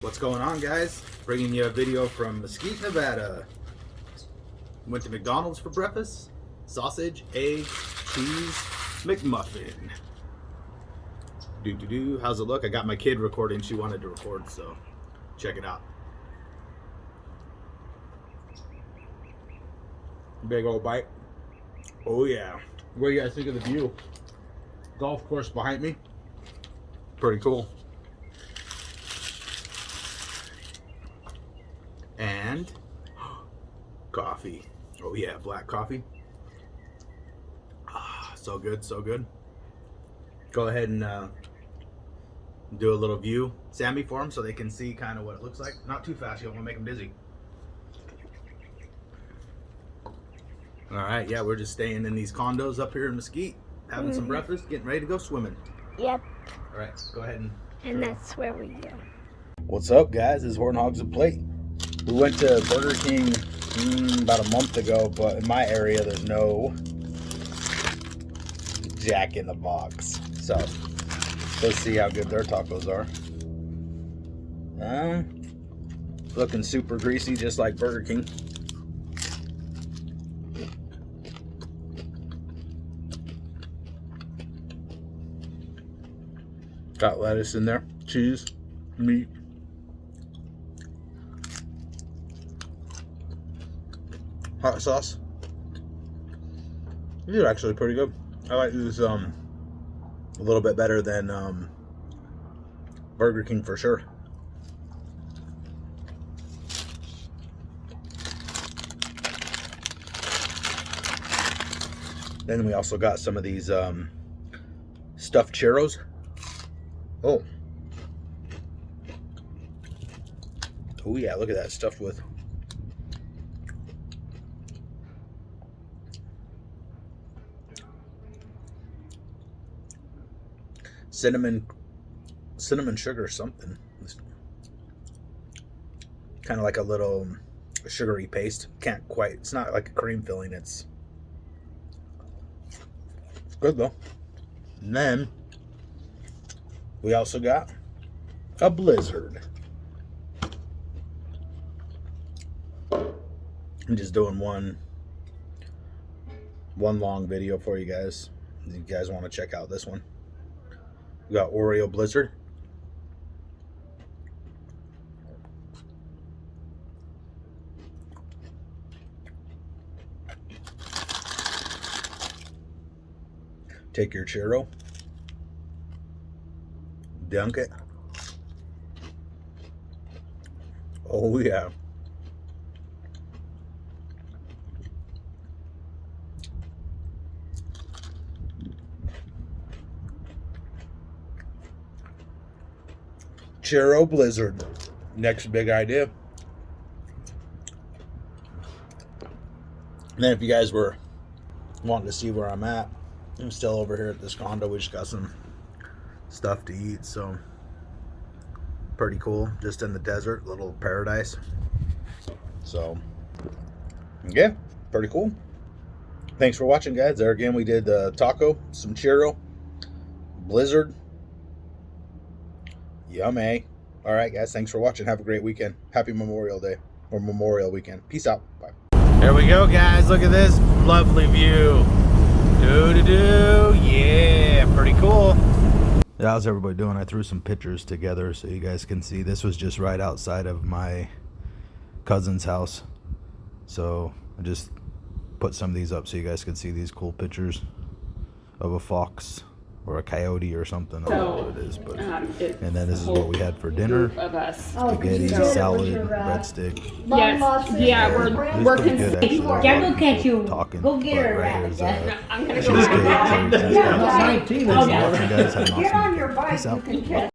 What's going on, guys? Bringing you a video from Mesquite, Nevada. Went to McDonald's for breakfast. Sausage, egg, cheese, McMuffin. How's it look? I got my kid recording. She wanted to record, so check it out. Big old bite. Oh yeah. What do you guys think of the view? Golf course behind me. Pretty cool. And coffee. Oh yeah, black coffee. Ah, so good, so good. Go ahead and do a little view Sammy for them so they can see kind of what it looks like. Not too fast, you don't want to make them dizzy. All right, yeah, we're just staying in these condos up here in Mesquite, having some breakfast, getting ready to go swimming. Yep. All right, go ahead and that's where we go. What's up, guys? This is Horn Hogs a Plate. We went to Burger King about a month ago, but in my area, there's no Jack in the Box. So, let's see how good their tacos are. Looking super greasy, just like Burger King. Got lettuce in there, cheese, meat. Hot sauce. These are actually pretty good. I like these a little bit better than Burger King for sure. Then we also got some of these stuffed churros. Oh yeah, look at that, stuffed with cinnamon sugar something. Kind of like a little sugary paste. Can't quite, it's not like a cream filling, it's good though. And then we also got a Blizzard. I'm just doing one long video for you guys. If you guys want to check out this one. We got Oreo Blizzard. Take your churro. Dunk it. Oh yeah. Churro Blizzard. Next big idea. And then if you guys were wanting to see where I'm at, I'm still over here at this condo. We just got some stuff to eat, so pretty cool. Just in the desert, little paradise. So yeah, pretty cool. Thanks for watching, guys. There again, we did taco, some churro, Blizzard. Yummy. All right, guys, thanks for watching. Have a great weekend. Happy Memorial Day or Memorial Weekend. Peace out. Bye. There we go, guys. Look at this lovely view. Yeah, pretty cool. How's everybody doing? I threw some pictures together so you guys can see. This was just right outside of my cousin's house. So I just put some of these up so you guys can see these cool pictures of a fox or a coyote or something. I don't know what it is, but and then this is what we had for dinner: spaghetti, salad, breadstick. Yes, yeah, we're working. Yeah, go catch you. Talking, go get her, right rabbit. I'm gonna cheesecake. go. Guys, have an awesome Get on your bike. Peace out. You can catch